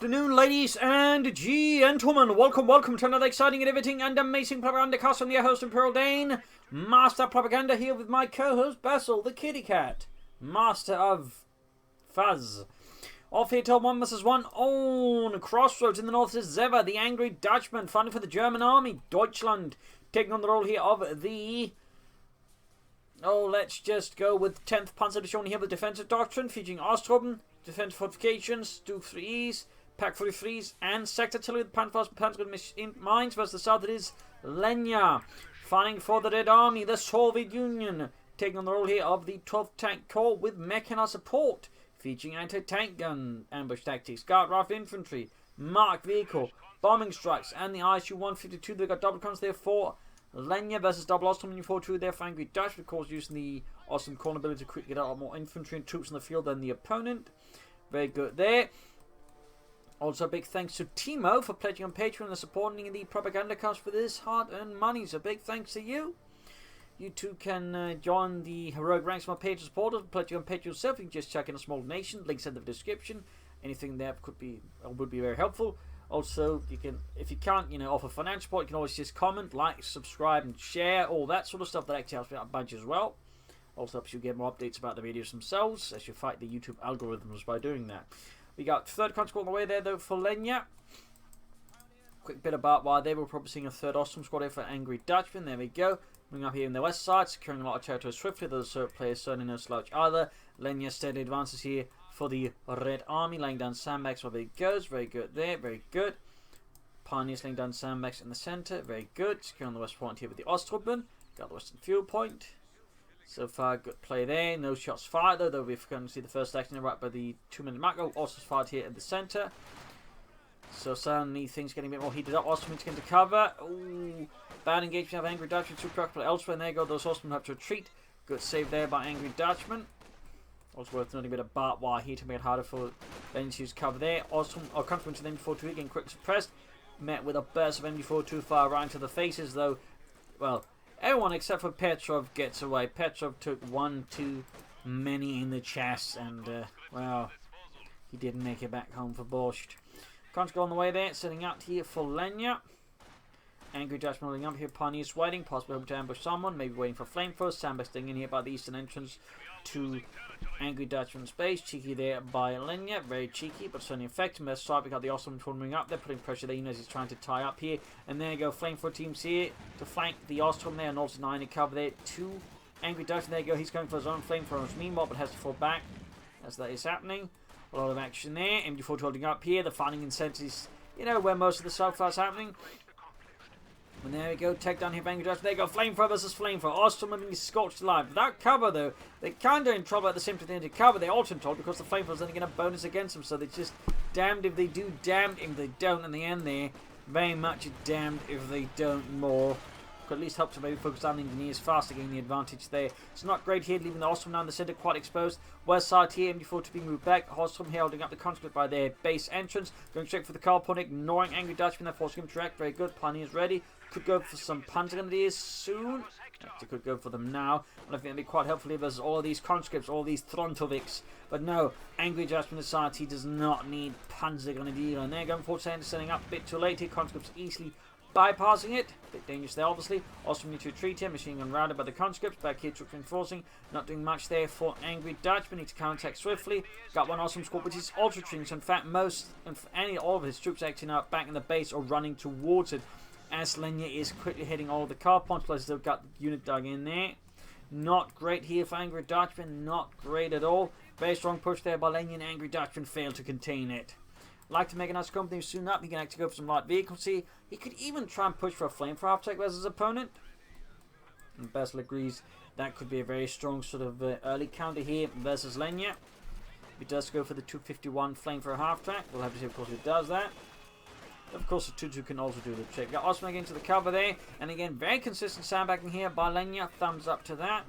afternoon, ladies and gentlemen. Welcome to another exciting and riveting and amazing Propagandacast. I'm your host, Imperial Dane, Master Propaganda, here with my co-host, Basil, the kitty cat, Master of Fuzz. Off here till 1 vs 1 on Crossroads. In the north is Zeva, the angry Dutchman, fighting for the German army, Deutschland, taking on the role here of the... let's just go with 10th Panzer Division here with Defensive Doctrine, featuring Ostroben, defensive fortifications, Duke 3Es, Pack 43s, and Sector Artillery with Panzer Mines. Versus the south, it is Lenya, fighting for the Red Army, the Soviet Union, taking on the role here of the 12th Tank Corps with Mechanized Support, featuring anti-tank gun ambush tactics, Guard Rifle Infantry, Marked Vehicle, bombing strikes, and the ISU-152. They've got double cons there for Lenya versus double Ostroben U-42 there for Angry Dutch, of course, using the awesome corner ability to quickly get a lot more infantry and troops in the field than the opponent. Very good there. Also, a big thanks to Timo for pledging on Patreon and supporting the Propagandacast with his hard-earned money. So, big thanks to you. You too can join the heroic ranks of my Patreon supporters. Pledging on Patreon yourself, you can just check in a small donation. Links in the description. Anything there would be very helpful. Also, you can, if you can't, offer financial support, you can always just comment, like, subscribe, and share, all that sort of stuff. That actually helps me out a bunch as well. Also helps you get more updates about the videos themselves as you fight the YouTube algorithms by doing that. We got third conscript on the way there though for Lenya. Quick bit about why they were probably seeing a third Ostrom squad here for Angry Dutchman. There we go. Moving up here in the west side, securing a lot of territory swiftly. Those players certainly no slouch either. Lenya steadily advances here for the Red Army, laying down sandbags where he goes. Very good there, very good. Pioneers laying down sandbags in the centre. Very good. Securing the west point here with the Ostroben. Got the western fuel point. So far, good play there. No shots fired though we're going to see the first action right by the 2-minute mark. Also fired here in the centre. So suddenly things getting a bit more heated up. Ostromen's going to cover. Ooh, bad engagement of Angry Dutchman. Two Crossroads elsewhere. And there you go. Those Ostrom have to retreat. Good save there by Angry Dutchman. Also worth noting a bit of barbed wire here to make it harder for Lenya to use cover there. Ostrom, confident to the MD42 again, quick suppressed. Met with a burst of MD42 fire right into the faces though. Well, everyone except for Petrov gets away. Petrov took one too many in the chest and, well, he didn't make it back home for borscht. Conscript on the way there, setting out here for Lenya. Angry Dutchman holding up here, Pioneers waiting, possibly hoping to ambush someone, maybe waiting for flamethrowers. Sandbags staying in here by the eastern entrance to Angry Dutchman's base. Cheeky there by Lenya, very cheeky, but certainly effective. Best side, we got the Ostrom moving up there, putting pressure there, as he's trying to tie up here. And there you go, flamethrower teams here to flank the Ostrom there, and also 9 to cover there. 2 Angry Dutchman, there you go, he's going for his own flamethrowers meanwhile, but has to fall back as that is happening. A lot of action there. MD4 holding up here, the fighting incentives, where most of the self-fire is happening. And there we go, take down here, Angry Dutchman. There you go, flamethrower versus flamethrower. Ostrom being scorched alive. Without cover, though, they kind of in trouble at the same time they need cover. They're also in trouble because the flamethrower's only getting a bonus against them. So they're just damned if they do, damned if they don't. In the end, there, very much damned if they don't more. Could at least help to maybe focus on the engineers faster, getting the advantage there. It's not great here, leaving the Ostrom now in the centre quite exposed. West side here, MD4 to be moved back. Ostrom here holding up the conscript by their base entrance. Going straight for the car point, ignoring Angry Dutchman. They're forcing him to react. Very good. Pioneers ready. Could go for some Panzer grenadiers soon. Actually, could go for them now. And I think it'd be quite helpful here versus all of these conscripts, all these Throntovics. But no, Angry Dutchman decides he does not need Panzer grenadier. And they're going for setting up a bit too late here. Conscripts easily bypassing it. A bit dangerous there, obviously. Also need to retreat here. Machine gun routed by the conscripts. Back here, troops reinforcing. Not doing much there for Angry Dutchman. Need to counterattack swiftly. Got one awesome squad, which is ultra retreating. So in fact, all of his troops actually now back in the base or running towards it. As Lenya is quickly hitting all of the car points, plus they've got the unit dug in there. Not great here for Angry Dutchman, not great at all. Very strong push there by Lenya, and Angry Dutchman failed to contain it. Like to make a nice company soon up, he can actually go for some light vehicles here. He could even try and push for a flamethrower attack versus his opponent. And Basil agrees that could be a very strong sort of early counter here versus Lenya. If he does go for the 251 flamethrower half track, we'll have to see of course if he does that. Of course, the 2-2 can also do the trick. Got Osman again to the cover there. And again, very consistent sandbagging here by Lenya. Thumbs up to that.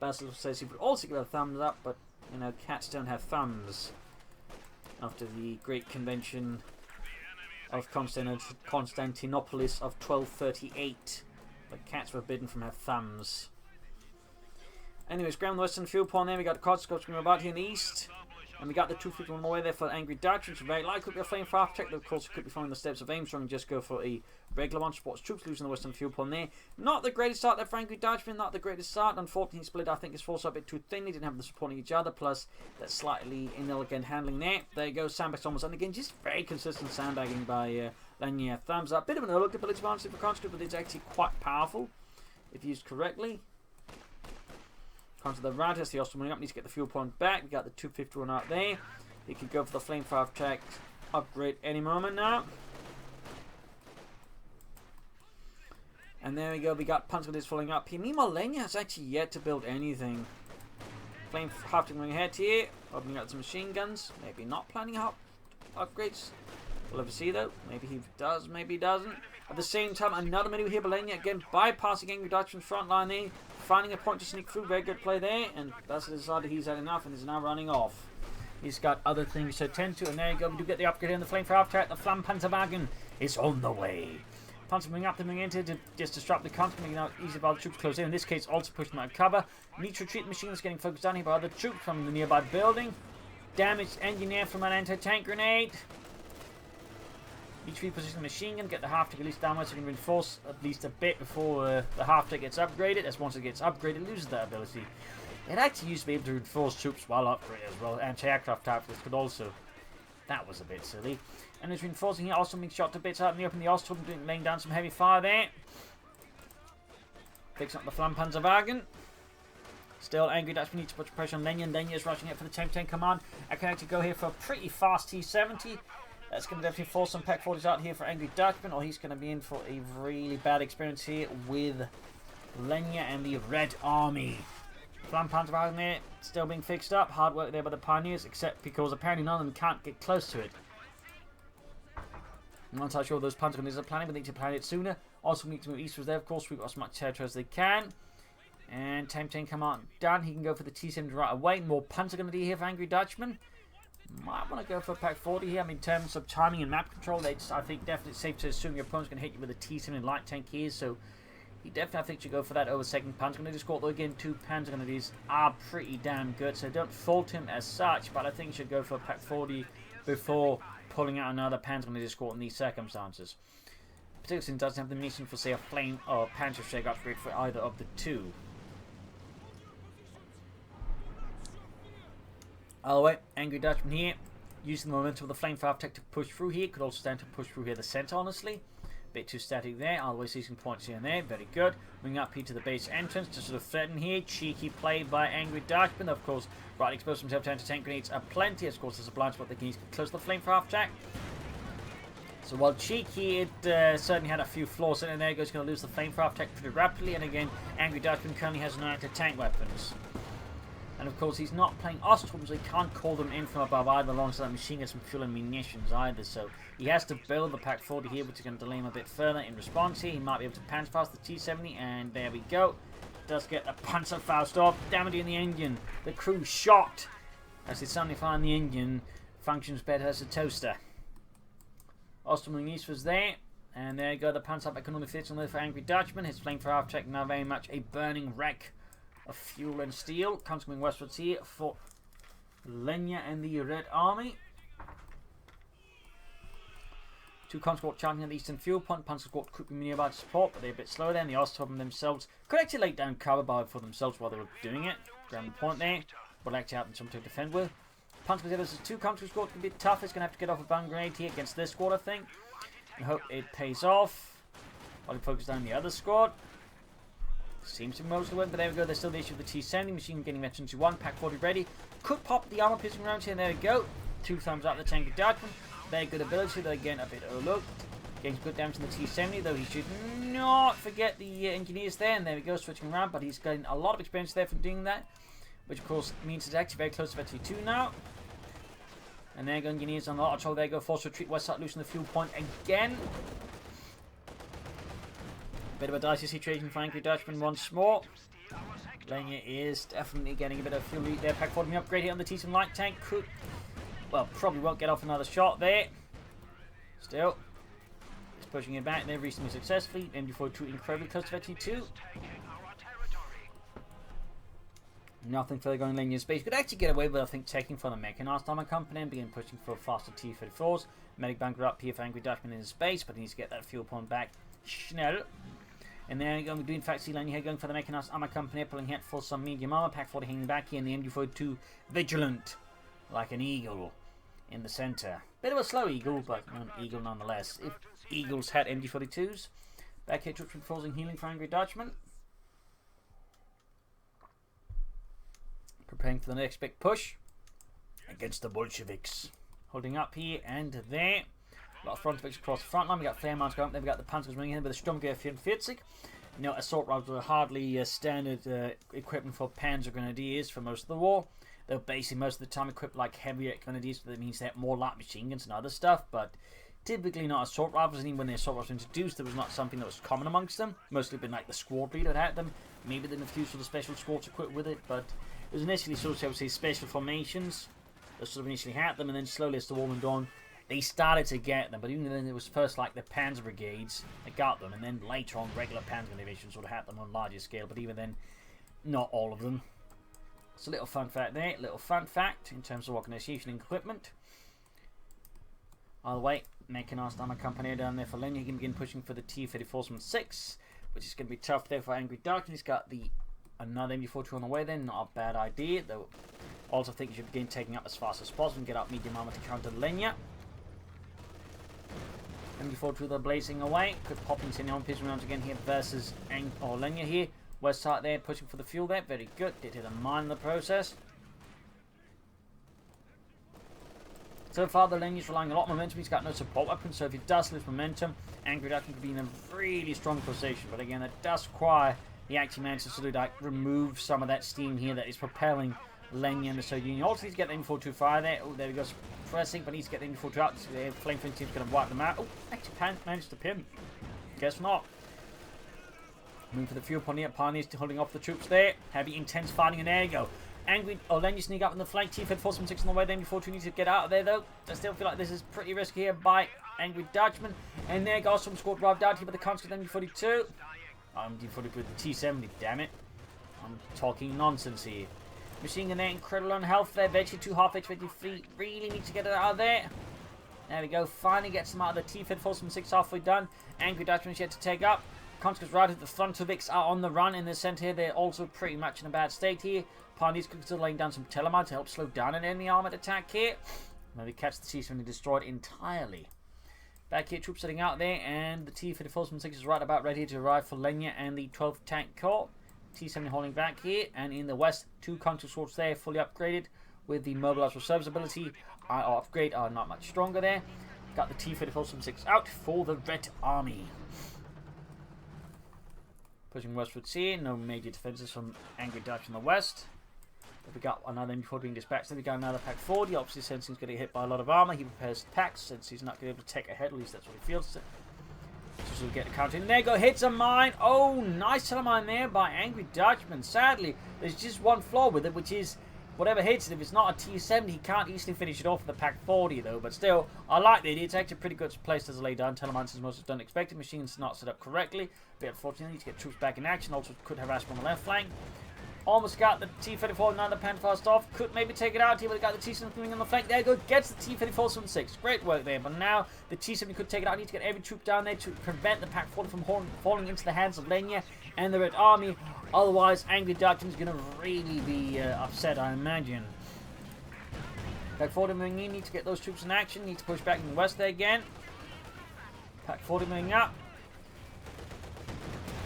Basil says he would also give a thumbs up, but, cats don't have thumbs. After the great convention of Constantinopolis of 1238. But cats were forbidden from have thumbs. Anyways, ground the western fuel point there. We got the Crossroads coming about here in the east. And we got the 250 on the way there for Angry Dutchman. So very likely could be a flame fire check. Of course, it could be following the steps of Armstrong and just go for a regular one. Supports troops losing the western fuel point there. Not the greatest start there for Angry Dutchman. Not the greatest start. Unfortunately, he split, I think, his force up a bit too thinly. Didn't have them supporting each other. Plus, that slightly inelegant handling there. There you go. Sandbags almost. And again, just very consistent sandbagging by Lenya. Thumbs up. Bit of an overlooked ability, honestly, for Conscript, but it's actually quite powerful if used correctly. Comes to the right as the Austrian up. Needs to get the fuel point back. We got the 250 one out there. He could go for the flame fire attack upgrade any moment now. And there we go. We got Punch is falling up here. Meanwhile, Lenya has actually yet to build anything. Flame half going ahead here. Opening out some machine guns. Maybe not planning out upgrades. We'll have to see though. Maybe he does, maybe he doesn't. At the same time, another menu here, but Lenya again bypassing Angry Dutchman's front line there. Finding a point to sneak through. Very good play there. And that's decided he's had enough and is now running off. He's got other things to attend to. And there you go. We do get the upgrade here in the flame fire attack. The Flampanzerwagen is on the way. Panzer moving up, they're moving into to just disrupt the country, making it easy by the troops close in. In this case, also pushing them out of cover. Need to retreat. The machine is getting focused on here by other troops from the nearby building. Damaged engineer from an anti-tank grenade. Each reposition the machine gun, get the half-tick at least downwards so you can reinforce at least a bit before the half-tick gets upgraded. As once it gets upgraded, it loses that ability. It actually used to be able to reinforce troops while upgraded as well. Anti-aircraft tactics could also. That was a bit silly. And it's reinforcing here, also being shot to bits out in the open. The Ostrom laying down some heavy fire there. Picks up the Flampanzerwagen. Still, Angry Dutchman needs to put pressure on Lenya, and Lenya is rushing it for the 10-10 command. I can actually go here for a pretty fast T-70. That's going to definitely force some Pack 40s out here for Angry Dutchman, or he's going to be in for a really bad experience here with Lenya and the Red Army. Flampanzerwagen there, still being fixed up. Hard work there by the Pioneers, except because apparently none of them can't get close to it. I'm not entirely sure those Panzergunners are planning, but they need to plan it sooner. Also need to move eastwards there, of course, sweep as much territory as they can. And 10-10 command done. He can go for the T-70 right away. More Panzergunner here for Angry Dutchman. Might want to go for a Pack 40 here. I mean, in terms of timing and map control, I think definitely it's safe to assume your opponent's going to hit you with a T-70 light tank here, so he definitely, I think, should go for that over second Panzergunner squad. Though again, two Panzergunners are pretty damn good, so don't fault him as such, but I think he should go for a Pack 40 before pulling out another Panzergunner squad in these circumstances. Particularly since it doesn't have the mission for, say, a flame or Panzerschlag upgrade for either of the two. All the way, Angry Dutchman here, using the momentum of the flame fire tech to push through here. Could also stand to push through here the centre, honestly. Bit too static there. All the way, seizing points here and there. Very good. Moving up here to the base entrance to sort of threaten here. Cheeky play by Angry Dutchman. Of course, right exposed himself to anti-tank grenades are plenty. Of course, there's a blind spot that needs to close the flame fire attack. So while cheeky, it certainly had a few flaws in it. There goes, going to lose the flame fire attack pretty rapidly. And again, Angry Dutchman currently has no anti-tank weapons. And of course, he's not playing Ostroms, so he can't call them in from above either alongside machine guns, some fuel and munitions either. So he has to build the Pack 40 here, which is going to delay him a bit further in response here. He might be able to panzer fast the T-70, and there we go. Does get a Panzerfaust off, damaging the engine. The crew shocked as they suddenly find the engine functions better as a toaster. Ostrom East was there, and there you go. The Panzer can only fit on there for Angry Dutchman. His flame fire attack now very much a burning wreck of fuel and steel. Comes coming westwards here for Lenya and the Red Army. Two conscript charging at the eastern fuel point. Panzer creeping nearby to support, but they're a bit slower there. And the Ostrom themselves could actually lay down cover for themselves while they were doing it. Ground the point there, but actually have something to defend with. Panzer there's two conscript squads can be tough. It's going to have to get off a bang grenade here against this squad, I think, and hope it pays off. While he focuses on the other squad. Seems to be most of the way, but there we go. There's still the issue of the T-70 machine getting mentioned to one. Pack 40 ready. Could pop the armor piercing rounds here, and there we go. 2 thumbs up the tank of Dutchman. Very good ability, though again a bit overlooked. Getting good damage to the T-70, though he should not forget the engineers there. And there we go, switching around, but he's getting a lot of experience there from doing that, which of course means it's actually very close to T2 now. And there go engineers on the auto. There go, force retreat west side, losing the fuel point again. Bit of a dicey situation for Angry Dutchman once more. Lenya is definitely getting a bit of fuel lead there. Pack 40 upgrade here on the T-70 light tank. Could, well, probably won't get off another shot there. Still, he's pushing it back there reasonably successfully. MD42 incredibly close to T2. Nothing further going in Lenya's space. Could actually get away with, I think, taking from the Mechanized Armor Company and begin pushing for faster T-34s. Medic bunker up here for Angry Dutchman in his space, but he needs to get that fuel point back. Schnell. And then we do in fact see Lenya here going for the Mechanized Armor Company, pulling hit for some medium armor. Pack 40 hanging back here, and the MG42 vigilant, like an eagle, in the center. Bit of a slow eagle, but an eagle nonetheless. If eagles had MG42s. Back here, troops reinforcing healing for Angry Dutchman. Preparing for the next big push against the Bolsheviks. Holding up here and there. A lot of Frontex across the front line. We got flare mounts going up there. We got the Panzers running in with the Sturmgewehr 44. You know, assault rifles were hardly standard equipment for Panzer Grenadiers for most of the war. They were basically most of the time equipped like heavier Grenadiers, so that means they had more light machine guns and other stuff, but typically not assault rifles. And even when the assault rifles were introduced, there was not something that was common amongst them. Mostly been like the squad leader that had them. Maybe then a few sort of special squads equipped with it, but it was initially sort of, I would say, special formations that sort of initially had them, and then slowly as the war went on, they started to get them. But even then, it was first like the Panzer Brigades that got them, and then later on, regular Panzer Divisions sort of had them on a larger scale. But even then, not all of them. So, little fun fact there, little fun fact in terms of organization and equipment. Either way, Mechanized Armor Company down there for Lenya. He can begin pushing for the T-34-6, which is going to be tough there for Angry Dutchman. He's got the another MG42 on the way then, not a bad idea, though. Also think you should begin taking up as fast as possible and get up medium armor to counter Lenya. MG42 they're blazing away. Could pop into the pistol rounds again here versus Lenya here. West side there, pushing for the fuel there. Very good. Did hit a mine in the process. So far, the Lenya's relying a lot of momentum. He's got no support weapons, so if he does lose momentum, Angry Dutchman could be in a really strong position. But again, that does require he actually managed to sort of like remove some of that steam here that is propelling Lenya and the Soviet Union. Also needs to get the M42 fire there. Oh, there we go. Pressing, but needs to get the M42 out. The flamethrower team's going to wipe them out. Oh, actually managed to pin. Guess not. Moving for the fuel point here. Pioneers holding off the troops there. Heavy, intense fighting, and there you go. Lenya sneak up in the flank. T-34-6 on the way. The MG42 needs to get out of there though. I still feel like this is pretty risky here by Angry Dutchman. And there goes some squad arrived out here by the constant MG42. MG42 with the T-70, damn it. I'm talking nonsense here. Machine gun there, incredible on health there. Virtually 2 half HP feet. Really need to get it out of there. There we go. Finally gets them out of the T-34-6 halfway done. Angry Dutchman's yet to take up. Conscripts right at the front of Vics are on the run in the centre here. They're also pretty much in a bad state here. Pioneers still laying down some telemine to help slow down an enemy armoured attack here. Maybe catch the T-70 destroyed entirely. Back here, troops setting out there, and the T-34-6 is right about ready to arrive for Lenya and the 12th Tank Corps. T-70 holding back here, and in the west, 2 counter swords there, fully upgraded with the mobilized reserves ability. Upgrade are not much stronger there. Got the T-34-6 out for the Red Army. Pushing westwards here, no major defenses from Angry Dutch in the west. But we got another MG4 being dispatched. Then we got another Pack 40. Obviously, since he's going to get hit by a lot of armor, he prepares packs since he's not going to be able to take ahead. At least that's what he feels. So we'll get the counter in. There go, hits a mine. Oh, nice mine there by Angry Dutchman. Sadly, there's just one flaw with it, which is whatever hits it. If it's not a T-70, he can't easily finish it off with a Pack 40 though. But still, I like the idea. It's actually a pretty good place to lay down. Telemines as most don't expect it. Machines not set up correctly. But unfortunately, to get troops back in action. Also could harass from the left flank. Almost got the T-34, now the Panther off. Could maybe take it out here, but got the T-70 coming on the flank. There you go, gets the T-34-6. Great work there, but now the T-70 could take it out. Need to get every troop down there to prevent the Pack 40 from falling into the hands of Lenya and the Red Army. Otherwise, Angry Dutchman's going to really be upset, I imagine. Pack 40 moving in, need to get those troops in action. Need to push back in the west there again. Pack 40 moving up.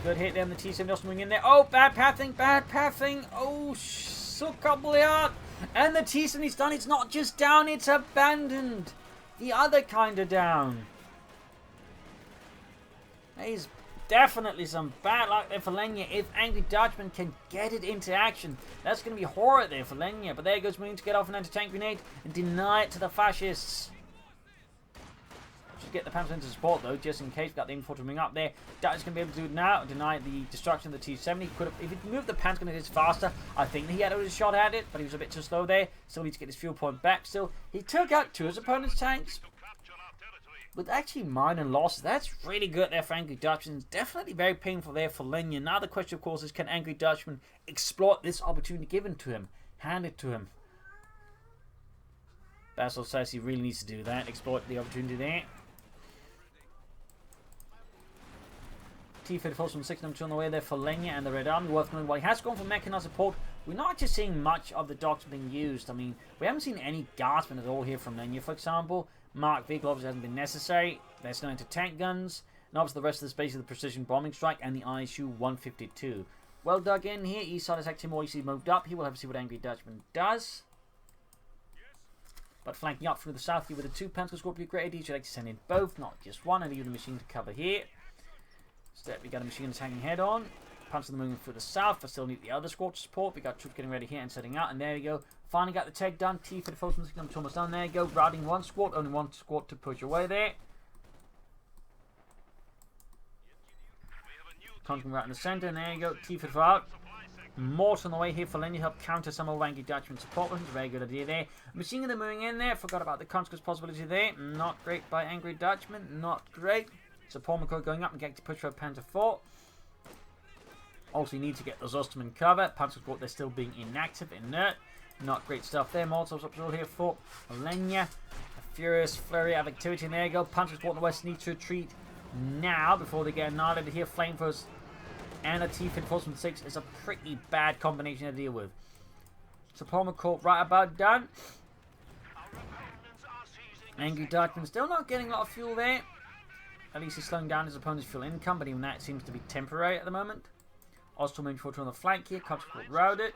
Good hit there, the T-70 also moving in there. Oh, bad pathing, bad pathing. Oh, so couple out. And the T-70's done. It's not just down, it's abandoned. The other kind of down. There's definitely some bad luck there for Lenya. If Angry Dutchman can get it into action, that's going to be horror there for Lenya. But there goes Marine to get off an anti-tank grenade and deny it to the fascists. Get the Panther into support though, just in case. Got the M4 coming up there. Dutchman's going to be able to do it now. Deny the destruction of the T-70. Could have, if he moved the Panther grenades faster, I think he had a shot at it, but he was a bit too slow there. Still needs to get his fuel point back. Still, he took out 2 of his opponent's tanks. with actually minor loss. That's really good there for Angry Dutchman. Definitely very painful there for Lenya. Now the question, of course, is can Angry Dutchman exploit this opportunity given to him? Hand it to him. Basil says he really needs to do that. Exploit the opportunity there. T-34 from 6 number 2 on the way there for Lenya and the Red Army. Worth knowing, while he has gone for mechanized support, we're not just seeing much of the docks being used. I mean, we haven't seen any guardsmen at all here from Lenya, for example. Mark vehicle obviously hasn't been necessary. There's no anti-tank guns. And obviously the rest of the space is the precision bombing strike and the ISU 152. Well dug in here. East side is actually more easily moved up. He will have to see what Angry Dutchman does. But flanking up through the south here with the 2 Panzer Scorpio Great AD, should like to send in both, not just one, and leave the machine to cover here. Instead, we got a machine attacking head on. Panzer moving through the south, but still need the other squad to support. We got troops getting ready here and setting out, and there we go. Finally got the take done. T-34 from 6 number 2 almost done. There you go. Routing 1 squad, only 1 squad to push away there. Conking right in the center, and there you go. T-34 out. Mortar on the way here for Lenya, help counter some of Angry Dutchman support weapons. Very good idea there. Machine gun moving in there. Forgot about the consequence possibility there. Not great by Angry Dutchman. Not great. Support McCoy going up and getting to push for Panther 4. Also, you need to get those Osterman cover. Panzer Squad, they're still being inactive, inert. Not great stuff there. Molotovs up here for Lenya. A furious flurry of activity. And there you go. Panzer Squad in the west needs to retreat now before they get annihilated here. Flamethrowers and a T-34 from 6 is a pretty bad combination to deal with. Support McCoy right about done. Angry Dutchman still not getting a lot of fuel there. At least he's slowing down his opponent's fuel income, but even that seems to be temporary at the moment. Austral main fortress on the flank here. Consequent routed.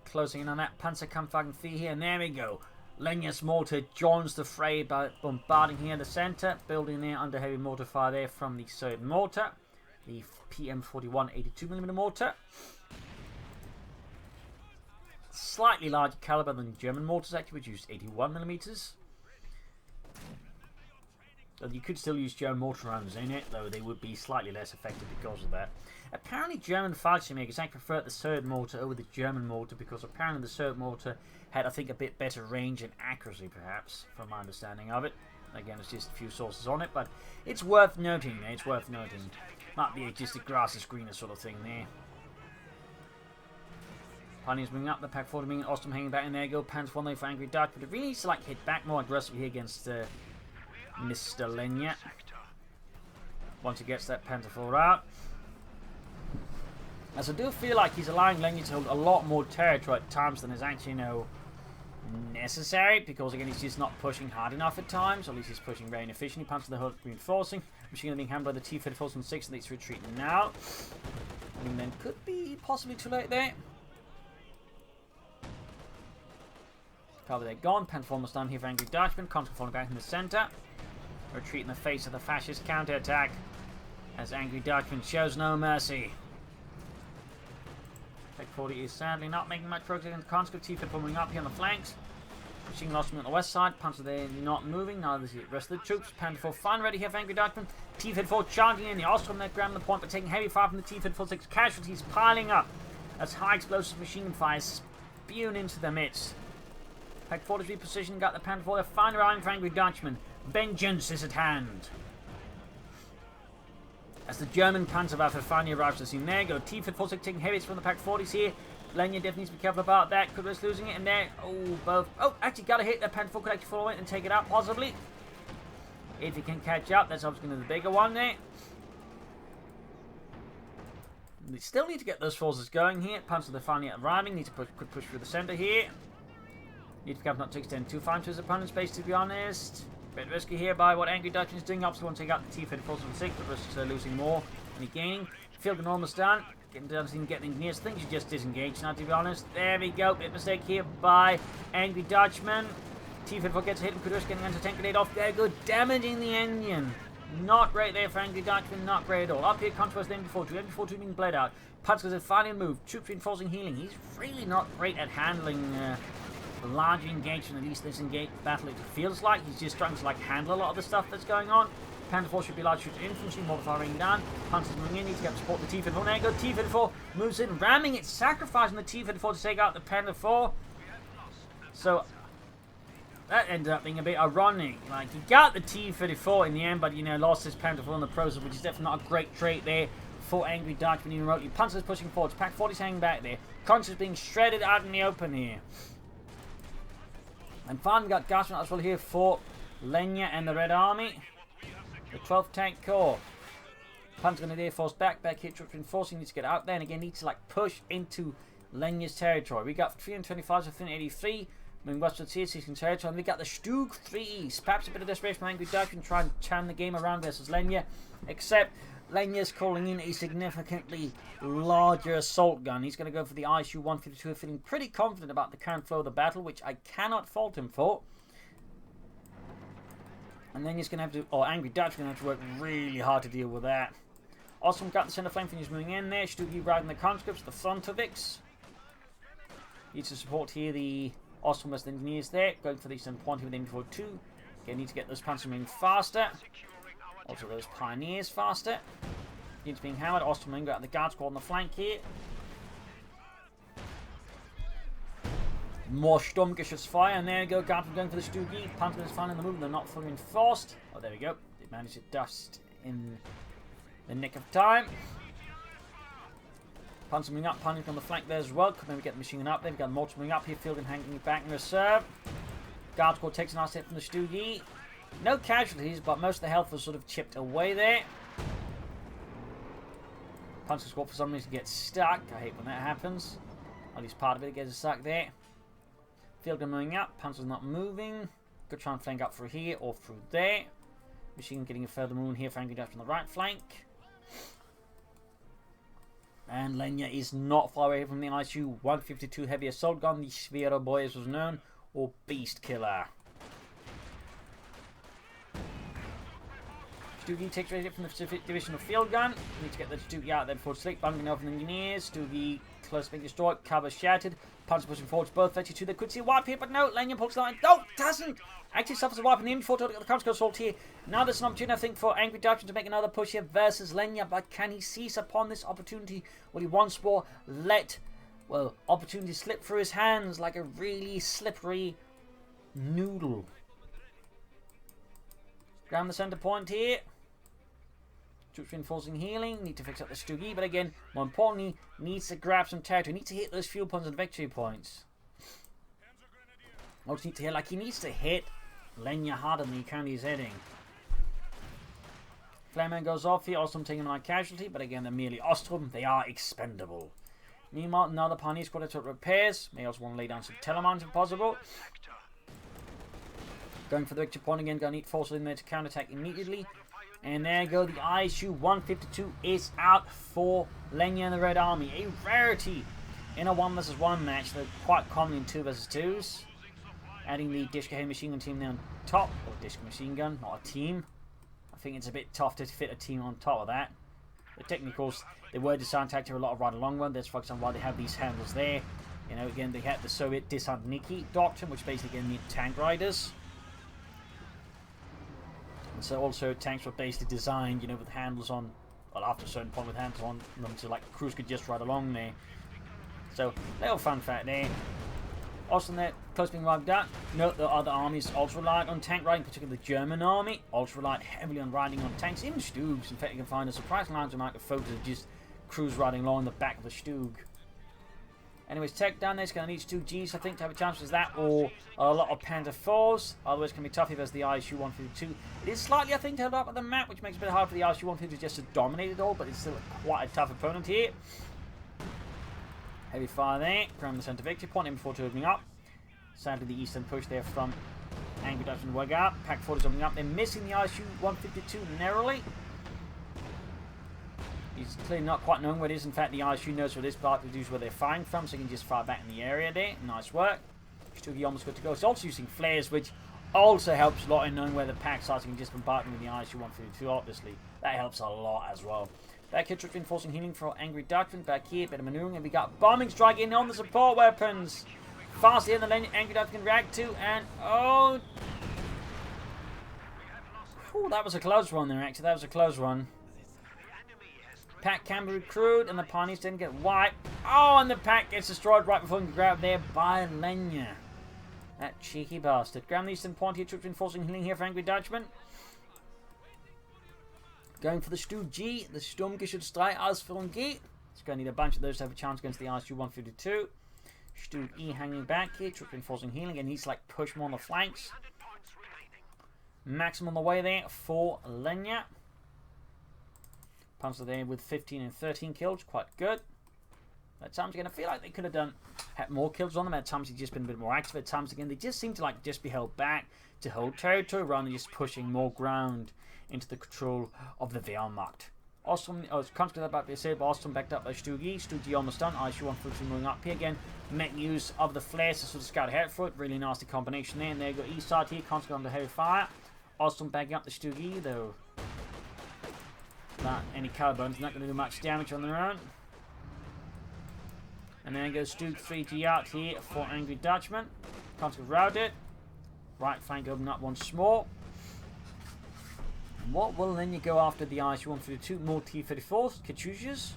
Closing in on that Panzerkampfwagen 3 here, and there we go. Lenya's mortar joins the fray by bombarding here in the center. Building there under heavy mortar fire there from the third mortar. The PM41 82mm mortar. Slightly larger caliber than German mortars, actually, which used 81mm. You could still use German mortar rounds in it, though they would be slightly less effective because of that. Apparently German fighting makers actually preferred the third mortar over the German mortar because apparently the third mortar had, I think, a bit better range and accuracy, perhaps, from my understanding of it. Again, it's just a few sources on it, but it's worth noting. It's worth noting. Might be just a grass is greener sort of thing there. Pioneers moving up, the Pack 40 being Ostrom hanging back in there. Go Panzer 1 for Angry Dutch, but it really needs to like hit back more aggressively here against Mr. Lenya. Once he gets that Panther 4 out. As I do feel like he's allowing Lenya to hold a lot more territory at times than is actually necessary, because again he's just not pushing hard enough at times, or at least he's pushing very inefficiently. Panther the hook reinforcing. Machine gun being handled by the T-34 from 6 and needs to retreat now. And then could be possibly too late there. Cover they're gone. Panther almost done here for Angry Dutchman. Constant falling back in the center. Retreat in the face of the fascist counterattack as Angry Dutchman shows no mercy. Tech 40 is sadly not making much progress against conscript. T-34 moving up here on the flanks. Pushing lost on the west side. Panther they're not moving. Now there's the rest of the troops. Panther 4 fine ready here for Angry Dutchman. T-34 charging in. The Ostrom they're grabbing the point but taking heavy fire from the T-34 6. Casualties piling up as high explosive machine gun fire is spewing into their midst. Pack 4 is repositioned. Got the Panther 4. They're finally arriving for Angry Dutchman. Vengeance is at hand. As the German Panzerwaffe finally arrives to the scene. There you go. T-34 taking heavy hits from the Pack 40s here. Lenya definitely needs to be careful about that. Could risk losing it. And there. Oh, both. Oh, actually got a hit. That Panther 4 could actually follow it and take it out, possibly. If he can catch up, that's obviously going to be the bigger one there. They still need to get those forces going here. Panzer they're finally arriving. Need to quick push through the center here. Need to be careful not to extend too far into his opponent's base, to be honest. Bit risky here by what Angry Dutchman is doing. Obviously want to take out the T-34 from 6, but risks losing more than he gaining. Field and almost done. Getting engineers. Things you just disengage now, to be honest. There we go. Bit mistake here by Angry Dutchman. T-34 gets hit and could risk getting anti-tank grenade off. There, good. Damaging the engine. Not great there for Angry Dutchman. Not great at all. Up here, Controverse lane before 2. Before 2 being bled out. Panzers have finally moved. Troops reinforcing healing. He's really not great at handling large engagement, at least this battle it feels like. He's just trying to handle a lot of the stuff that's going on. Panther 4 should be large shooter infantry, more firing down. Panzers moving in, need to get support the T-34. There you go, T-34 moves in, ramming it, sacrificing the T-34 to take out the Panther 4. So, that ended up being a bit ironic. Like, he got the T-34 in the end, but, you know, lost his pound to fall in the process, which is definitely not a great trait there for Angry Dutchman remotely. Panzer's pushing forwards. Pack 40's hanging back there. Concer's being shredded out in the open here. And finally, we got Dutchman as well here for Lenya and the Red Army. The 12th Tank Corps. Panzer going to there, force back here. Troops reinforcing, needs to get out there, and again, needs to, like, push into Lenya's territory. We got 325 to 383. Moving westwards here, 16 territory. And we got the Stug 3 East. Perhaps a bit of desperation from Angry Dutchman, try and turn the game around versus Lenya. Except Lenya's calling in a significantly larger assault gun. He's going to go for the ISU 152, feeling pretty confident about the current flow of the battle, which I cannot fault him for. And then he's going to have to, or Angry Dutchman going to have to work really hard to deal with that. Awesome, got the center flame finish moving in there. Stugi riding the conscripts, the Frontovix. Needs to support here the Awesome West Engineers there. Going for the center point here with info 2. Again, need to get those panzers moving faster. Also those pioneers faster. Needs being hammered. Awesome got the guard squad on the flank here. More Sturmgeschütz fire, and there you go. Guard going for the Stugi. Panzer is finding the move. They're not fully reinforced. Oh, there we go. They managed to dust in the nick of time. Panzer moving up, panic on the flank there as well. Could maybe get the machine gun up there. We've got Mortar moving up here, Field and hanging back in reserve. Guard squad takes an nice hit from the Stugi. No casualties, but most of the health was sort of chipped away there. Panzer squad for some reason gets stuck. I hate when that happens. At least part of it gets stuck there. Field gun moving up, Panzer's not moving. Could try and flank up through here or through there. Machine gun getting a further move here for Angry Dutchman on the right flank. And Lenya is not far away from the ISU 152 heavy assault gun, the Sphero Boy as was known, or Beast Killer. Stugi takes ready from the Pacific Division of Field Gun. Need to get the Stugi out there before Slick. Bumping off the engineers. Stugi close being destroyed. Cover shattered. Panzer pushing forwards. Both 32. They could see a wipe here, but no. Lenya pulls the line. No, doesn't. Actually suffers a wipe in the info to get the counter assault here. Now there's an opportunity, I think, for Angry Dutchman to make another push here versus Lenya. But can he seize upon this opportunity? Will he once more let, well, opportunity slip through his hands like a really slippery noodle? Grab the center point here. Troops reinforcing healing. Need to fix up the Stugi, but again, more importantly, needs to grab some territory. Needs to hit those fuel points and victory points. Also need to hit, like he needs to hit Lenya harder than he currently is hitting. Flareman goes off here. Ostrom taking a casualty, but again, they're merely Ostrom. They are expendable. Meanwhile, another Pioneer squad to repairs. May also want to lay down some Telemines if possible. Going for the victory point again. Gonna need forces in there to counterattack immediately. And there you go, the ISU 152 is out for Lenya and the Red Army. A rarity in a 1 vs 1 match. They're quite common in 2 vs 2s. Adding the Dishka machine gun team there on top. Or Dishka machine gun, not a team. I think it's a bit tough to fit a team on top of that. The technicals, they were designed to activate a lot of ride along one. That's for example why they have these handles there. You know, again, they had the Soviet Desantniki doctrine, which basically again meant tank riders. So also tanks were basically designed, you know, with handles on, well, after a certain point with handles on them, so like crews could just ride along there. So little fun fact there. Also, there, close being wiped out. Note that other armies also relied on tank riding, particularly the German army, also relied heavily on riding on tanks, even Stugs. In fact, you can find a surprising large amount of photos of just crews riding along the back of the Stug. Anyways, tech down there is going to need 2 Gs, I think, to have a chance with that, or a lot of Panther 4s. Otherwise, it's going to be tough if there's the ISU 152. It is slightly, I think, held up at the map, which makes it a bit hard for the ISU 152 just to dominate it all, but it's still quite a tough opponent here. Heavy fire there. Ground the center victory point in before opening up. Sadly, the eastern push there from Angry Dutchman work out. Pack 4 is opening up. They're missing the ISU 152 narrowly. He's clearly not quite knowing where it is. In fact, the ISU knows where this part is where they're firing from, so he can just fire back in the area there. Nice work. Stugi almost good to go. He's also using flares, which also helps a lot in knowing where the packs are, so you can just bombard them with the ISU 152, obviously. That helps a lot as well. Back here, troops reinforcing healing for Angry Dutchman. Back here, bit of maneuvering, and we got bombing strike in on the support weapons. Faster than the Angry Dutchman can react to, and oh. Whew, that was a close one there, actually. That was a close one. Pack can be recruited, and the Pioneers didn't get wiped. Oh, and the pack gets destroyed right before he can grab there by Lenya. That cheeky bastard. Ground Eastern Point here, troops reinforcing healing here for Angry Dutchman. Going for the Stu G, the Sturmgeschütz 3 Ausführung G. It's going to need a bunch of those to have a chance against the ISU 152. Stu E hanging back here, troops reinforcing healing, and he's like push more on the flanks. Maximum on the way there for Lenya. Panzer there with 15 and 13 kills, quite good. At times again, I feel like they could have had more kills on them. At times he's just been a bit more active. At times again, they just seem to like just be held back to hold territory rather than just pushing more ground into the control of the Wehrmacht. Ostrom, consequently about the said, Ostrom backed up by Stugi. Stugi almost done. ISU 142 moving up here again. Make use of the flares to sort of scout ahead for it. Really nasty combination there. And there you go, east side here, consequently under heavy fire. Ostrom backing up the Stugi, though. Not any carbone's not going to do much damage on their own. And then goes Stug 3G out here for Angry Dutchman. Consequently routed. Right flank open up once more. What will then you go after the IS-152? More T-34s, Katyushas,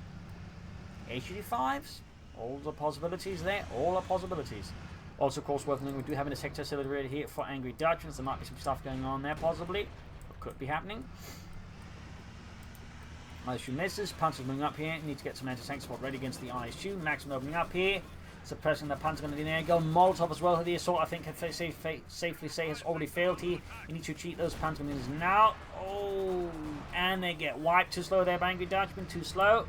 H-85s, all the possibilities there, all the possibilities. Also, of course, worth noting, we do have a sector celebrated here for Angry Dutchman, so there might be some stuff going on there, possibly, or could be happening. ISU misses, Panzer's moving up here, need to get some anti-tank support ready against the ISU. Maximum opening up here, suppressing the Panzer going to do there. Go Molotov as well. The assault, I think, can safely say has already failed here. You need to cheat those Panzer gunners now. Oh, and they get wiped. Too slow there by Angry Dutchman. Too slow.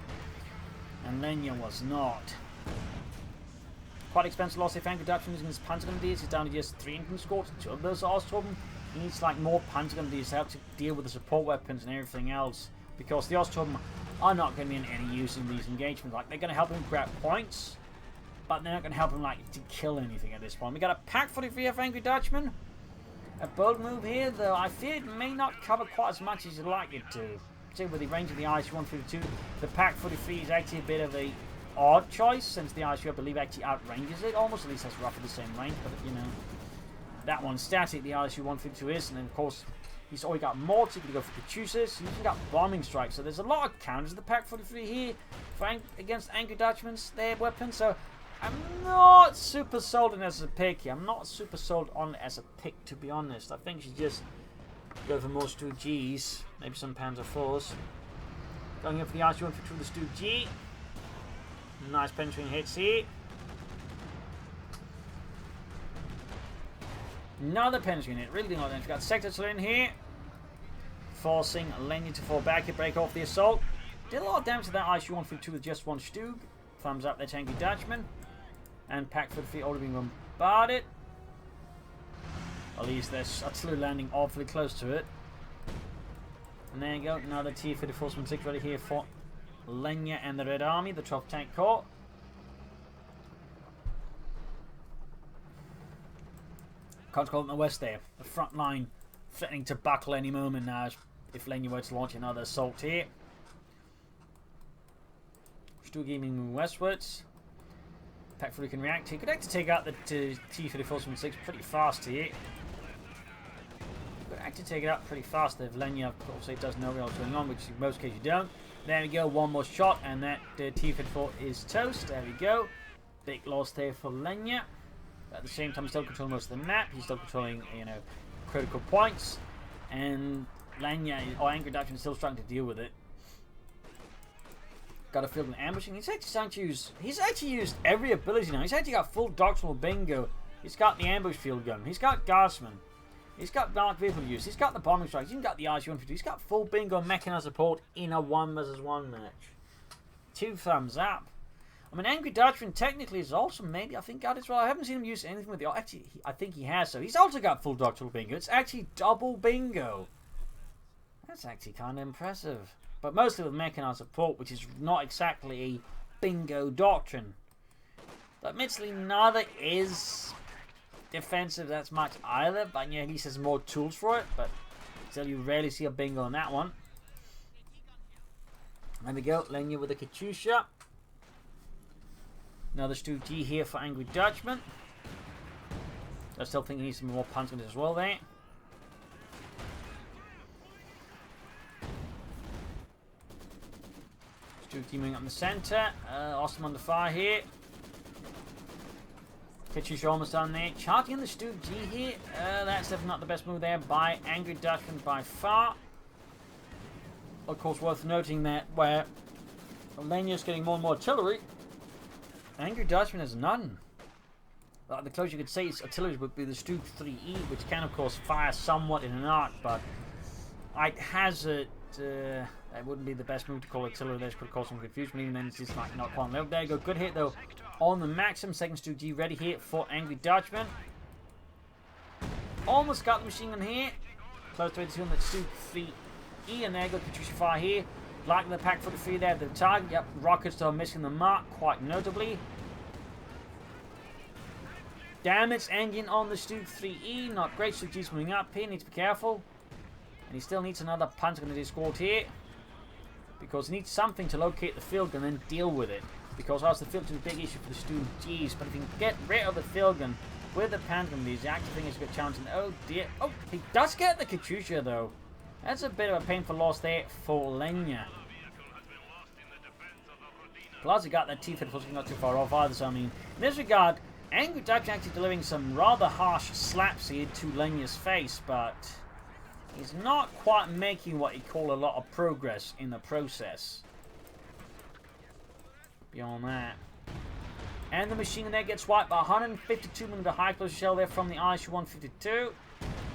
And Lenya was not. Quite expensive loss if Angry Dutchman using his Panzer grenadiers. He's down to just 3 infantry squads. 2 of those are Ostrom. He needs like more Panzer grenadiers to help to deal with the support weapons and everything else. Because the Ostrom are not going to be in any use in these engagements. Like, they're going to help him grab points, but they're not going to help him like to kill anything at this point. We got a Pack 43 of Angry Dutchman. A bold move here, though I fear it may not cover quite as much as you'd like it to. Particularly with the range of the IS-152, the Pack 43 is actually a bit of a odd choice, since the ISU, I believe, actually outranges it almost. At least has roughly the same range, but you know, that one's static. The ISU-152 is, and then of course he's already got more, so he can go for Katyushas. He's even got bombing strikes, so there's a lot of counters to the Pack 43 here for against Angry Dutchman's their weapons. So I'm not super sold on it as a pick here. I'm not super sold on it as a pick, to be honest. I think she just go for more Stu Gs, maybe some Panzer IVs. Going in for the ISU-152 with the Stu G. Nice penetrating hits here. Another penetrating hit, really doing all that. We've got Sector in here, forcing Lenya to fall back and break off the assault. Did a lot of damage to that ISU-152 with just one Stug. Thumbs up there to Angry Dutchman. And Pack 43 already being bombarded. At least they're actually landing awfully close to it. And there you go, another T-34 ready here for Lenya and the Red Army, the 12th Tank Corps. Control in the west there. The front line threatening to buckle any moment now if Lenya were to launch another assault here. Stug moving westwards. Pack 3 can react. He could actually take out the T-34 pretty fast here. Could actually take it out pretty fast if Lenya, of course, doesn't know what's going on, which in most cases you don't. There we go, one more shot, and that T-34 is toast. There we go. Big loss there for Lenya. At the same time, he's still controlling most of the map. He's still controlling, you know, critical points. And Lenya, or Angry Dutchman, is still struggling to deal with it. Got a field and ambushing. He's actually starting to use. He's actually used every ability now. He's actually got full doctrinal bingo. He's got the ambush field gun. He's got Guardsman. He's got dark vehicle use. He's got the bombing strikes. He's got the IS-152. He's got full bingo mechanized support in a 1-versus-1 match. 2 thumbs up. I mean, Angry Dutchman technically is also maybe, I think, got it well. I haven't seen him use anything with the. Actually, I think he has. So he's also got full doctrinal bingo. It's actually double bingo. That's actually kind of impressive. But mostly with mechanized support, which is not exactly a bingo doctrine. But admittedly, neither is defensive that's much either. But yeah, at least there's more tools for it. But still, you rarely see a bingo on that one. There we go. Lenya with a Katyusha. Another Stu G here for Angry Dutchman. I still think he needs some more punch as well there. Stu G moving up in the centre. Awesome under fire here. Katyusha almost done there. Charging in the Stu G here. That's definitely not the best move there by Angry Dutchman by far. Of course, worth noting that where Lenya's getting more and more artillery, Angry Dutchman has none. The closest you could say its artillery would be the Stu 3E, which can, of course, fire somewhat in an arc, but I'd hazard that wouldn't be the best move to call artillery. This could cause some confusion, even then it's just like not quite level. There you go, good hit though on the maximum. Second Stu G ready here for Angry Dutchman. Almost got the machine gun here. Close to 82 on the Stu 3E, and there you go, Katyusha fire here. Like the pack for the 3 there, the target. Yep, rockets are missing the mark quite notably. Damage engine on the Stu 3E, not great. Stu G's moving up here, needs to be careful. And he still needs another punch gun to his squad here, because he needs something to locate the field gun and then deal with it. Because that's the field gun is a big issue for the Stu G's. But if he can get rid of the field gun with the punch gun, the active thing is a good chance. And oh dear, oh, he does get the Katyusha though. That's a bit of a painful loss there for Lenya. Plus he got that T-Fit, was not too far off either. So I mean, in this regard, Angry Dutchman actually delivering some rather harsh slaps here to Lenya's face, but he's not quite making what you call a lot of progress in the process. Beyond that. And the machine gun there gets wiped by 152 mm high explosive shell there from the ISU-152.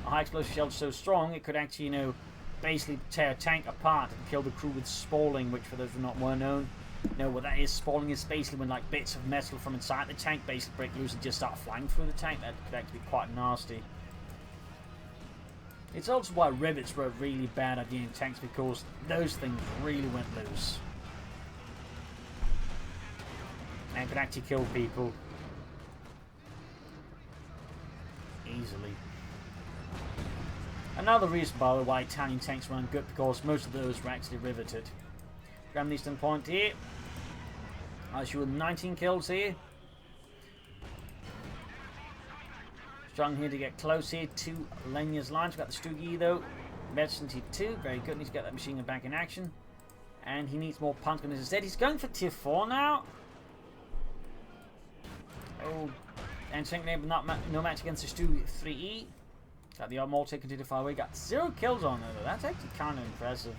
A high explosive shell is so strong it could actually, you know, basically tear a tank apart and kill the crew with spalling, which for those who were known, you know what that is. Spalling is basically when like bits of metal from inside the tank basically break loose and just start flying through the tank. That could actually be quite nasty. It's also why rivets were a really bad idea in tanks, because those things really went loose and could actually kill people easily. Another reason, by the way, why Italian tanks weren't good, because most of those were actually riveted. Grand Eastern Point here. I shoot 19 kills here. Strong here to get close here to Lenya's lines. We've got the Stu G though. Medicine T2, very good. Needs to get that machine gun back in action. And he needs more punch gunners instead. He's going for tier 4 now. Oh, and Tank Neighbor no match against the Stu 3E. Got the odd multi continue to fire away. Got 0 kills on there though. That's actually kind of impressive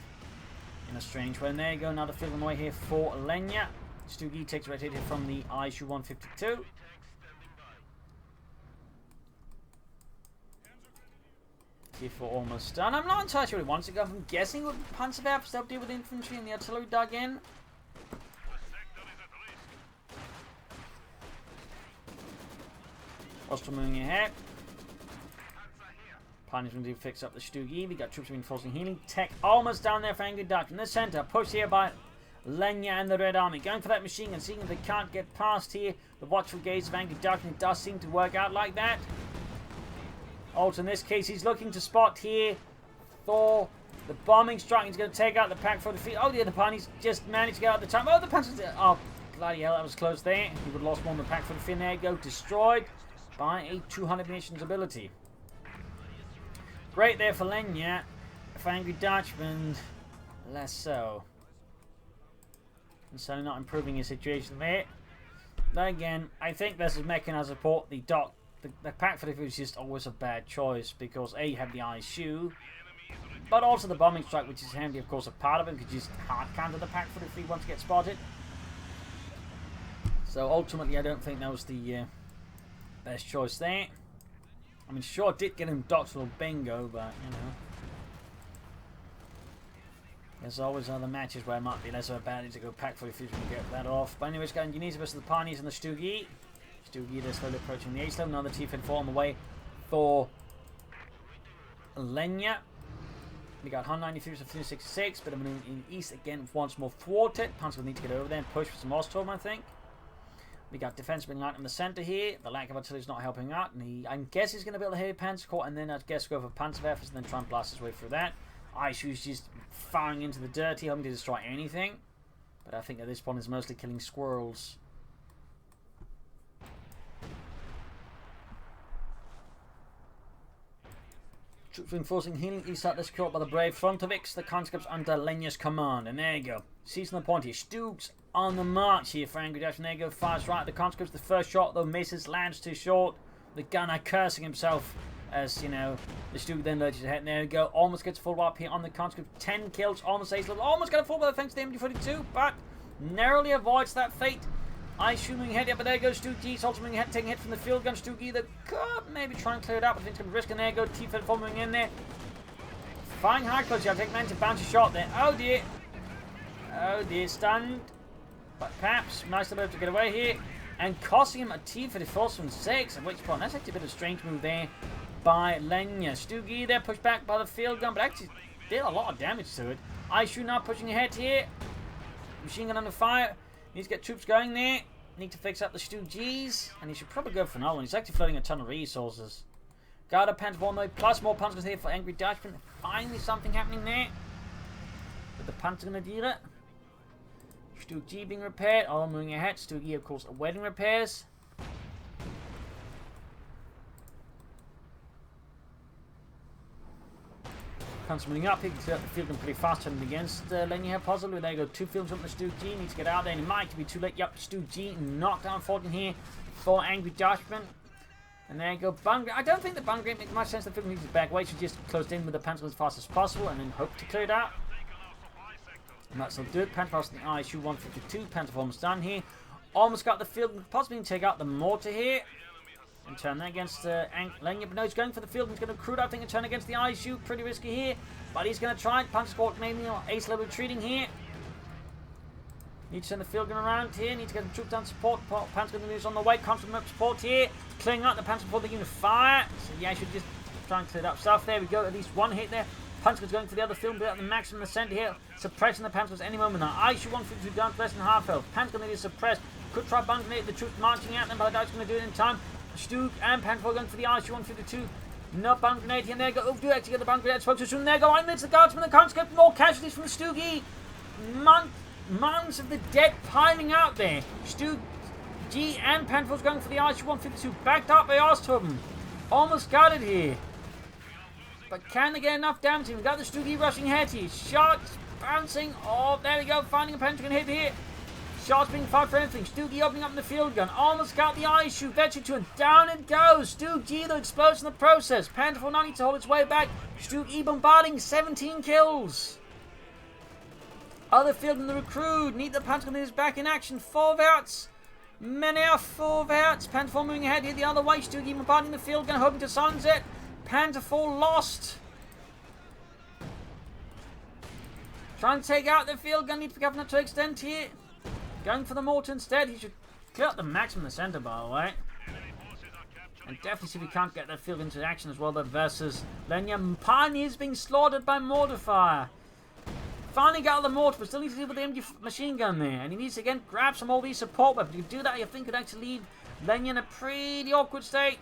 in a strange way. And there you go, another field away here for Lenya. Stu G takes right hit here from the ISU-152. Tier 4 almost done. I'm not entirely sure what he wants to go. I'm guessing with Panzerwerfers to help deal with infantry and the artillery dug in. Still moving ahead. Pioneers going to fix up the Stu G. We got troops reinforcing healing. Tech almost down there for Angry Dutchman. In the center, pushed here by Lenya and the Red Army. Going for that machine gun, seeing if they can't get past here. The watchful gaze of Angry Dutchman. It does seem to work out like that. Also, in this case, he's looking to spot here for the bombing strike. He's going to take out the pack for the feet. Oh, the other Pioneers just managed to get out the time. Oh, the punches. Oh, bloody hell, that was close there. He would have lost more than the pack for the fin. There you go, destroyed by a 200 munitions ability. Great there for Lenya. For Angry Dutchman, less so. And so not improving his situation there. But again, I think this is mechanized support. The pack for the food is just always a bad choice, because A, you have the ISU, but also the bombing strike, which is handy, of course, a part of it, because you just hard counter the pack for the food once you get spotted. So ultimately, I don't think that was the best choice there. I mean, sure, it did get him doctoral bingo, but, you know. There's always other matches where it might be less of a bad idea to go pack for the future and get that off. But anyways, got Indonesia versus the Pioneers and the Stu G. Stu G, they're slowly approaching the A-slope. Another T-Fin 4 on the way for Lenya. We got 193 to 366, but I'm in East again, once more thwarted. Punch will need to get over there and push for some Ostrom, I think. We got defense being light in the center here. The lack of artillery is not helping out. And I guess he's going to build a heavy panzer corps, and then I guess go for Panzerwerfers and then try and blast his way through that. ISU's just firing into the dirty, hoping to destroy anything. But I think at this point it's mostly killing squirrels. Troops reinforcing healing east side, secured by the brave Frontovix, the conscripts under Lenya's command. And there you go. Seizing the point here. Stooks on the march here for Angry Dutchman. There you go. Fires right at the conscripts. The first shot, though, misses, lands too short. The gunner cursing himself as, you know, the Stook then lurches ahead. And there we go. Almost gets full up here on the conscript. 10 kills. Almost ace level. Almost got a full by the thanks to the MG42, but narrowly avoids that fate. Ice shooting ahead, yeah, but there goes Stook G. Also moving ahead, taking a hit from the field gun. Stook either could maybe try and clear it up, but I think it's going to risk, and there go T-Fed moving in there. Fine high close, I think man to bounce a shot there. Oh dear. Oh dear, stunned. But perhaps nice to be able to get away here. And costing him a T-34 from 6, at which point that's actually a bit of a strange move there by Lenya. Stook E there, pushed back by the field gun, but actually did a lot of damage to it. Ice shooting now, pushing ahead here. Machine gun under fire. Needs to get troops going there. Need to fix up the Stook G's. And he should probably go for another one. He's actually floating a ton of resources. Garda Pants 1 plus more punters here for Angry Dutchman. Finally something happening there. But the punter gonna deal it. Stook G being repaired. Oh, moving ahead. Stook E, of course, awaiting repairs. Punts moving up. He can see the field gun pretty fast turning against Lenya here, possibly. There you go. 2 fields up the Stook G. Needs to get out there, and it might be too late. Yep, Stook G knocked down fortune here for Angry Dutchman. And there you go. Bunker. I don't think the bunker makes much sense. The field needs to back away. Should just close in with the Panther as fast as possible, and then hope to clear it out. And that's will do it. Panther in the eye. Shoot 152. Panther almost done here. Almost got the field. Possibly take out the mortar here. And turn that against Lenya. But no, he's going for the field. He's going to crude, I think, and turn against the eye shoot. Pretty risky here. But he's going to try it. Punch squad maybe ace level retreating here. Need to send the field gun around here. Need to get the troops down support. Panther's going to lose on the way. Constant up support here. Clearing up the Panther before the unit fire. So yeah, I should just try and clear up stuff. There we go. At least one hit there. Panther's going for the other field. But at the maximum in the center here. Suppressing the Panthers any moment now. I shoot 152 down to less than half health. Panther's going to be suppressed. Could try bunking it. The troops marching at them. But that's going to do it in time. Stook and Panther going for the ISU 152. No bunk grenade here. And there go. Oh, do actually get the bunk grenade. Spoke too soon. There go. I missed the guardsman. The conscript. More casualties from the Stoogie. Mounds of the dead piling out there. Stook G and Panther's going for the ISU 152. Backed up by Ostrom. Almost got it here. But can they get enough damage? We've got the Stoogie rushing ahead here. Shots bouncing. Oh, there we go. Finding a Pentagon hit here. Shots being fired for anything. Stook G opening up the field gun. Almost got the eye shoot. Veteran 2 and down it goes. Stook G though explodes in the process. Panther will not need to hold its way back. Stook E bombarding. 17 kills. Other field in the recruit. Need the Panther is back in action. 4 outs. Many are 4 outs. Panther moving ahead here the other way. Stook E bombarding the field gun. Hoping to silence it. Panther lost. Trying to take out the field gun. Need for governor to extend here. Going for the mortar instead. He should clear up the maximum in the center, by the way. And definitely see if he can't get that field into action as well, though, versus Lenya. Pioneers being slaughtered by mortar fire. Finally got the mortar, but still needs to deal with the MG machine gun there. And he needs to, again, grab some of all these support weapons. If you do that, you think could actually leave Lenya in a pretty awkward state.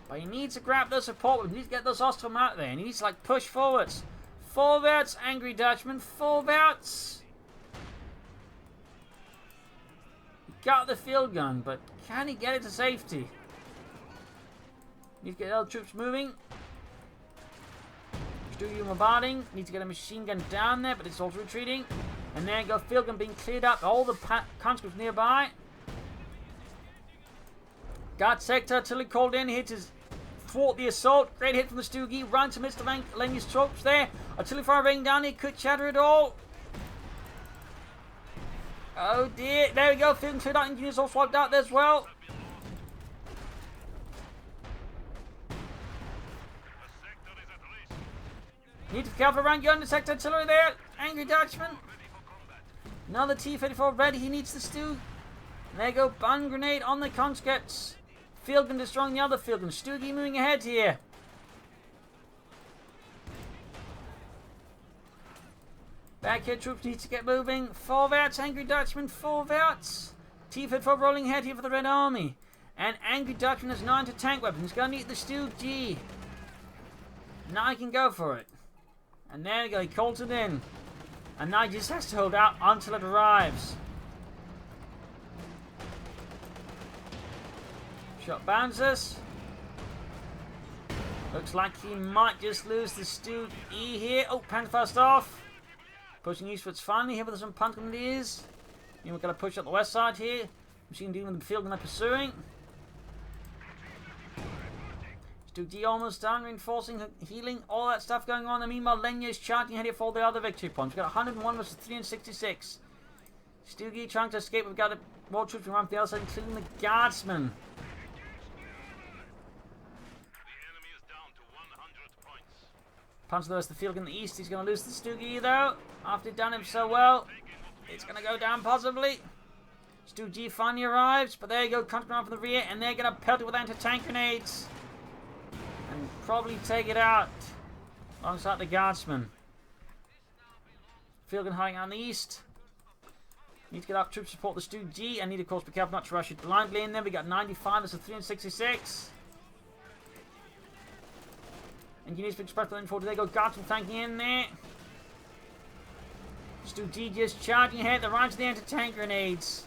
But he needs to grab those support weapons. He needs to get those Ostrom out there. And he needs to, like, push forwards. 4 outs, Angry Dutchman. 4 outs. Got the field gun, but can he get it to safety? Need to get other troops moving. Studio bombarding. Need to get a machine gun down there, but it's also retreating. And there you go, field gun being cleared up. All the conscripts nearby. Guard sector, artillery called in. Hit his thwart the assault. Great hit from the Stoogie. Runs amidst the Lenya's troops there. Artillery fire raining down here. Could shatter it all. Oh dear, there we go, field cleared out, engineers all swapped out there as well. Need to be careful around you on the sector artillery there, Angry Dutchman. Another T-34 ready, he needs the stew. There you go, bun grenade on the conscripts. Field gun destroying the other field gun, Stoogie moving ahead here. Back here, troops need to get moving. 4 outs, Angry Dutchman, 4 outs. T-34 rolling ahead here for the Red Army. And Angry Dutchman has 9 tank weapons. He's going to need the Stook G. Now he can go for it. And there we go, he calls it in. And now he just has to hold out until it arrives. Shot bounces. Looks like he might just lose the Stu E here. Oh, Panzer first off. Pushing eastwards finally here with some punt grenadiers. We're going to push up the west side here. Machine dealing with the field and they're pursuing. Stu D almost done, reinforcing, healing, all that stuff going on. And meanwhile, Lenya is charging ahead here for all the other victory points. We've got 101 versus 366. Stu D trying to escape. We've got more troops around the other side, including the guardsmen. Punch the rest of the field in the east. He's going to lose the Stoogie though. After he'd done him so well, it's going to go down possibly. Stoogie finally arrives, but there you go, comes around from the rear, and they're going to pelt it with anti-tank grenades. And probably take it out alongside the guardsmen. Field gun hiding out in the east. Need to get up troops support the Stoogie, and need of course be careful not to rush it blindly in there. We got 95 as a 366. And you need to express the info. There go Guardsmen tanking in there. Stu G just charging ahead. The right to the anti-tank grenades.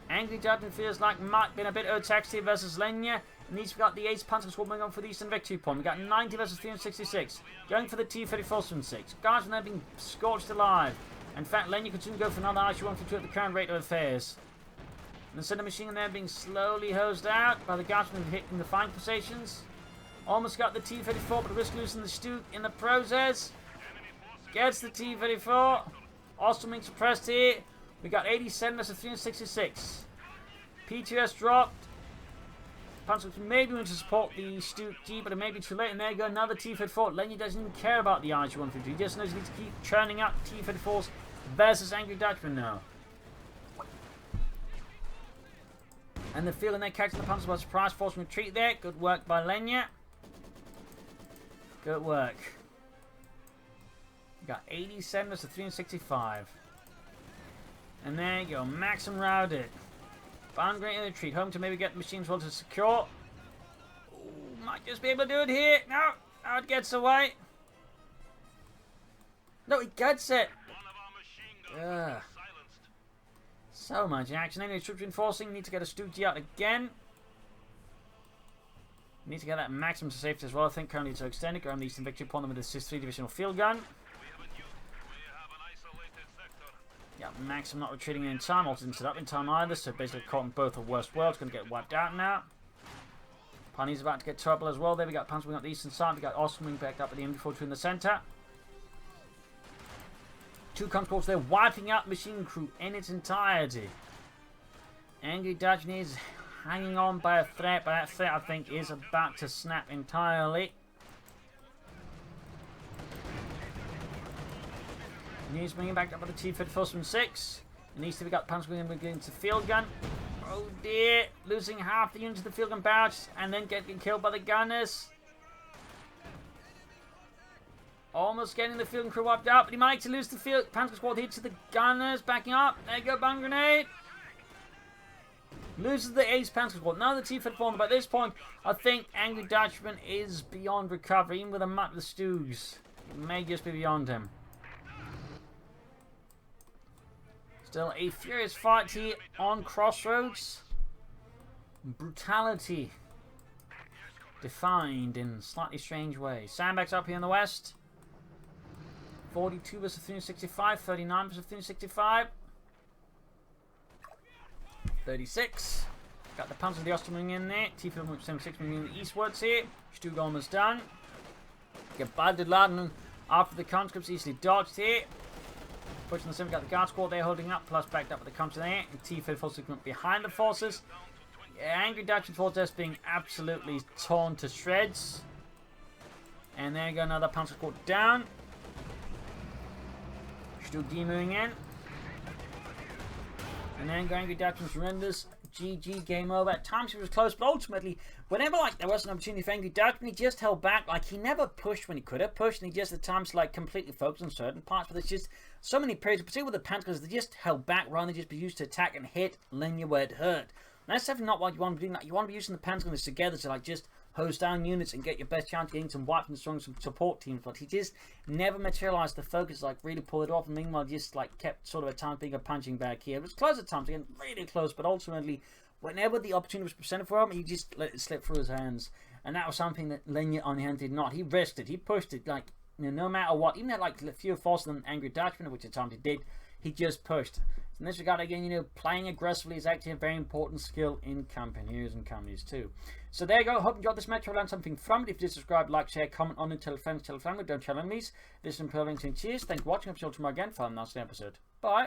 Angry Dutchman feels like might been a bit overtaxed versus Lenya. And these got the Ace Panzer Squad moving on for the Eastern Victory Point. We got 90 versus 366. Going for the T-34 from 6. Guardsmen are being scorched alive. In fact, Lenya could soon go for another IC-152 at the current rate of affairs. And the center machine gun there being slowly hosed out by the Guardsmen hitting the flank positions. Almost got the T-34, but risk losing the Stu in the process. Gets the T-34. Also being suppressed here. We got 87 versus 366. P2S dropped. Panzer maybe going to support the Stu G, but it may be too late. And there you go, another T-34. Lenya doesn't even care about the IC-152. He just knows he needs to keep churning out T-34s versus Angry Dutchman now. And the field and they're catching the Panzer by surprise, forcing retreat there. Good work by Lenya. Good work. We got 87 versus 365. And there you go, Maxim routed. Bound great in the retreat. Home to maybe get the machines well to secure. Ooh, might just be able to do it here. No, now it gets away. No, he gets it. Ugh. So much action. Anyway, troops reinforcing. Need to get a Stoogie out again. Need to get that maximum to safety as well. I think currently it's extended. Go around the Eastern Victory Point with a 3 divisional field gun. Yeah, Maxim not retreating in time. Also didn't set up in time either. So basically caught in both the worst worlds. Going to get wiped out now. Pawnee about to get trouble as well. There we got Panzer wing up the eastern side. We got Austin wing backed up at the MD42 in the centre. Two concourse there, wiping out machine crew in its entirety. Angry Dutchman is hanging on by a thread, but that thread I think is about to snap entirely. He's bringing back up with the T-34 from 6. And east we got Panzer wing against the field gun. Oh dear, losing half the units of the field gun barracks and then getting killed by the gunners. Almost getting the field and crew wiped out, but he might to lose the field. Panzer squad hits the gunners, backing up. There you go, bomb grenade. Loses the Ace Panzer squad. Now the T-34, but at this point, I think Angry Dutchman is beyond recovery. Even with a map of the Stoogs, it may just be beyond him. Still a furious fight here on Crossroads. Brutality defined in slightly strange ways. Sandbags up here in the west. 42 versus 365, 39 versus 365. 36. Got the Panzer of the Osterman in there. T-76 moving eastwards here. Stug almost done. Get Balded Laden after the conscripts easily dodged here. Pushing the 7, got the guard squad there holding up, plus backed up with the comes there. And T-34 behind the forces. Yeah, Angry Dutchman forces being absolutely torn to shreds. And there you go, another Panzer squad down. Stug moving in. And then Angry Dutchman surrenders. GG, game over. At times he was close, but ultimately, whenever like there was an opportunity for Angry Dutchman, he just held back. Like he never pushed when he could have pushed, and he just at times like completely focused on certain parts. But there's just so many periods, particularly with the Panthers, they just held back rather than just be used to attack and hit Lenya where it hurt. And that's definitely not what you want to be doing. Like, you want to be using the Panthers together to like just hose down units and get your best chance of getting some wipes and strong some support teams. But he just never materialized the focus, like really pull it off. And meanwhile, just like kept sort of at times being a punching bag here. It was close at times, again, really close. But ultimately, whenever the opportunity was presented for him, he just let it slip through his hands. And that was something that Lenya on the hand did not. He risked it. He pushed it, like, you know, no matter what. Even at like a few faster than angry Dutchman, which at times he did, he just pushed. In this regard, again, you know, playing aggressively is actually a very important skill in campaigns and companies too. So there you go. Hope you enjoyed this match. Learned something from it. If you did, subscribe, like, share, comment on it, tell friends, tell family. Don't tell enemies. This is Improving. Cheers. Thanks for watching. I'll see you tomorrow again for another episode. Bye.